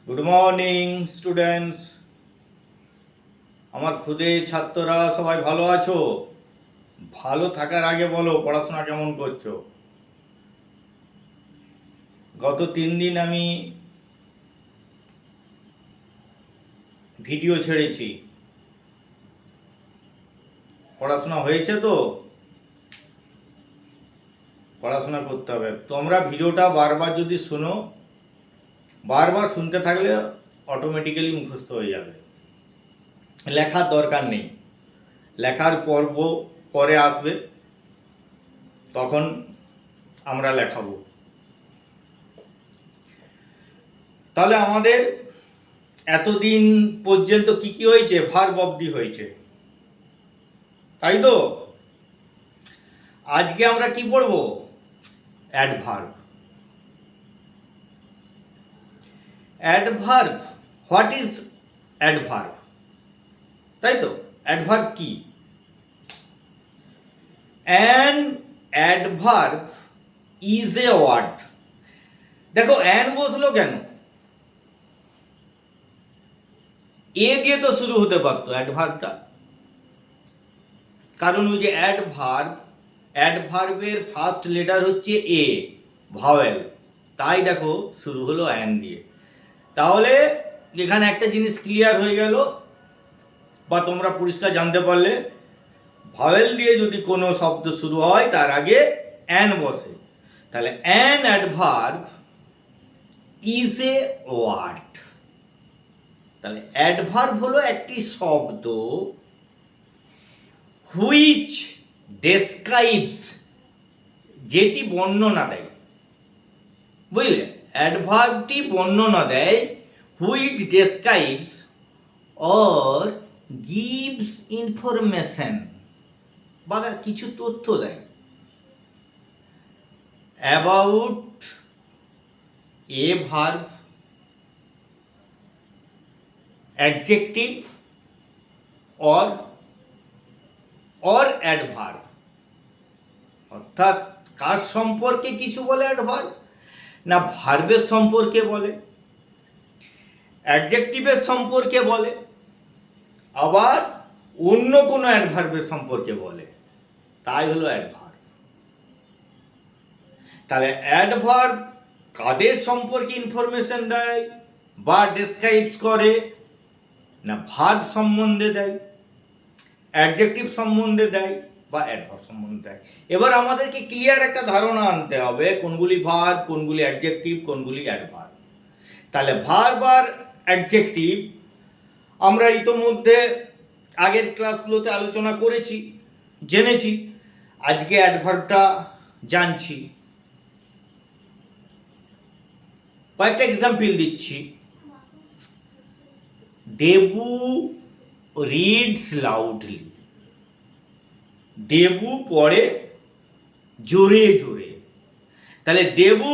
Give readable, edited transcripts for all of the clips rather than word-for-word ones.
Good morning students. আমার খুদে ছাত্ররা সবাই ভালো আছো? ভালো থাকার আগে বলো পড়াশোনা কেমন করছো। গত 3 দিন আমি ভিডিও ছেড়েছি, পড়াশোনা হয়েছে তো? পড়াশোনা করতে হবে। তোমরা ভিডিওটা বারবার যদি শোনো, বারবার শুনতে থাকলে অটোমেটিক্যালি মুখস্থ হয়ে যাবে, লেখার দরকার নেই। লেখার পর্ব পরে আসবে, তখন আমরা লেখাবো। তাহলে আমাদের এতদিন পর্যন্ত কি কি হয়েছে? ভার্ব অবধি হয়েছে, তাই তো? আজকে আমরা কি পড়ব? Adverb. Adverb, what is adverb, তাই তো? অ্যাডভার্ব কি? An adverb is a word. দেখো অ্যান বসলো কেন? এ দিয়ে তো শুরু হতে পারতো অ্যাডভার্বটা, কারণ ওই যে অ্যাডভার্বের ফার্স্ট লেটার হচ্ছে এ, ভাওয়েল, তাই দেখো শুরু হলো অ্যান দিয়ে। তাহলে এখানে একটা জিনিস ক্লিয়ার হয়ে গেল, বা তোমরা পরিষ্কার জানতে পারলে, ভাওয়েল দিয়ে যদি কোনো শব্দ শুরু হয় তার আগে অ্যান বসে, তাহলে an adverb is a word. তাহলে অ্যাডভার্ব হলো একটি শব্দ হুইচ ডেসক্রাইবস, যেটি বর্ণনা দেয়, বুঝলে? অ্যাডভার্বটি বর্ণনা দেয়, which describes or gives information, বা কিছু তথ্য দেয় about a verb, adjective or adverb. অর্থাৎ কার সম্পর্কে কিছু বলে অ্যাডভার্ব? না ভার্বের সম্পর্কে বলে, অ্যাডজেক্টিভের সম্পর্কে বলে, আবার অন্য কোনো অ্যাডভার্বের সম্পর্কে বলে, তাই হলো অ্যাডভার্ব। তাহলে অ্যাডভার্ব কাদের সম্পর্কে ইনফরমেশন দেয় বা ডেসক্রাইবস করে? না ভার্ব সম্বন্ধে দেয়, অ্যাডজেক্টিভ সম্বন্ধে দেয়, বা অ্যাডভার্ব সম্বন্ধে দেয়। এবার আমাদেরকে ক্লিয়ার একটা ধারণা আনতে হবে কোনগুলি ভার্ব, কোনগুলি অ্যাডজেক্টিভ, কোনগুলি অ্যাডভার্ব। তাহলে ভার্ব আর অ্যাডজেক্টিভ আমরা ইতোমধ্যে আগের ক্লাসগুলোতে আলোচনা করেছি, জেনেছি। আজকে অ্যাডভার্বটা জানছি। কয়েকটা এক্সাম্পল দিচ্ছি। Debu reads loudly. দেবু পড়ে জোরে জোরে। তাহলে দেবু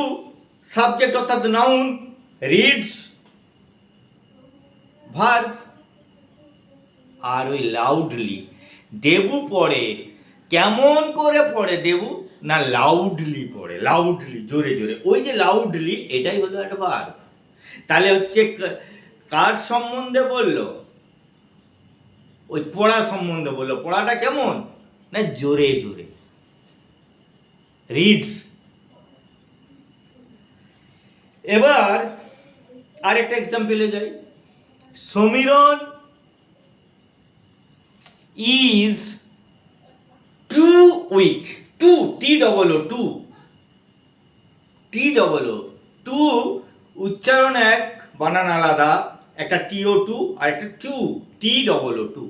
সাবজেক্ট অর্থাৎ নাউন, রিডস ভার্ব, আর ওই লাউডলি, দেবু পড়ে কেমন করে পড়ে? দেবু না লাউডলি পড়ে, লাউডলি জোরে জোরে। ওই যে লাউডলি, এটাই হলো অ্যাডভার্ব। তাহলে হচ্ছে কার সম্বন্ধে বললো? ওই পড়া সম্বন্ধে বললো। পড়াটা কেমন? না জোরে জোরে, রিডস। এবার আরেকটা এক্সাম্পলে যাই। Samiran is too weak. Too, T double O, too, T double O, too উচ্চারণ এক, বানান আলাদা। একটা টিও টু আর একটা too, T double O, too.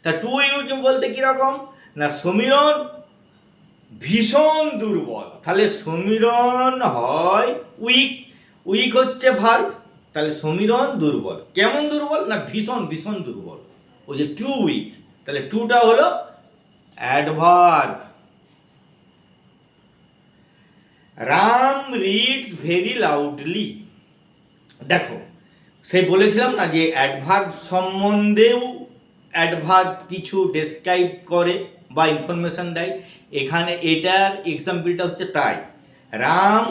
তা টু উইক বলতে কিরকম? না সমীরন ভীষণ দুর্বল। তাহলে সমীরন হয় উইক, উইক হচ্ছে ভার্ব। তাহলে সমীরন দুর্বল। কেমন দুর্বল? না ভীষণ ভীষণ দুর্বল। ওই যে টু উইক, তাহলে টুটা হলো adverb. Ram reads very loudly. দেখো সেই বলেছিলাম না যে অ্যাডভার্ব সম্বন্ধেও অ্যাডভার্ব কিছু ডেসক্রাইব করে বা ইনফরমেশন দেয়। এখানে এটার এক্সাম্পলটা হচ্ছে তাই। Ram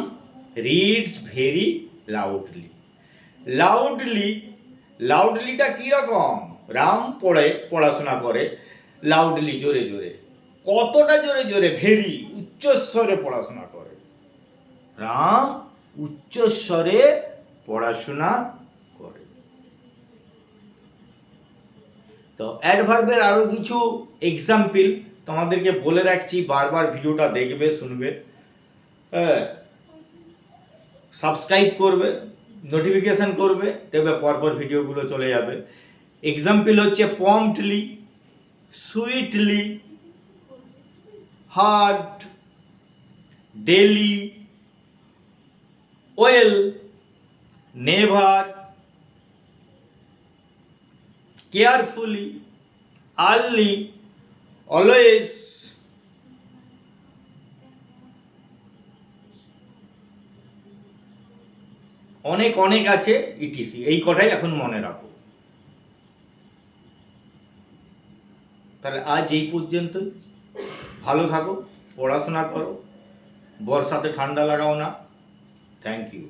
reads very loudly. Loudly, লাউডলিটা কীরকম? রাম পড়াশোনা করে লাউডলি, জোরে জোরে। কতটা জোরে জোরে? ভেরি, উচ্চস্বরে পড়াশোনা করে। রাম উচ্চস্বরে পড়াশোনা করে। তো অ্যাডভার্বের আরও কিছু এক্সাম্পল তোমাদেরকে বলে রাখছি, বারবার ভিডিওটা দেখবে, শুনবে, হ্যাঁ, সাবস্ক্রাইব করবে, নোটিফিকেশান করবে, দেখবে পরপর ভিডিওগুলো চলে যাবে। এক্সাম্পল হচ্ছে promptly, sweetly, hard, daily, well, never, carefully, early, always, অনেক অনেক আছে, ইটিসি। এই কথাই এখন মনে রাখো। তাহলে আজ এই পর্যন্তই। ভালো থাকো, পড়াশোনা করো, বর্ষাতে ঠান্ডা লাগাও না। Thank you.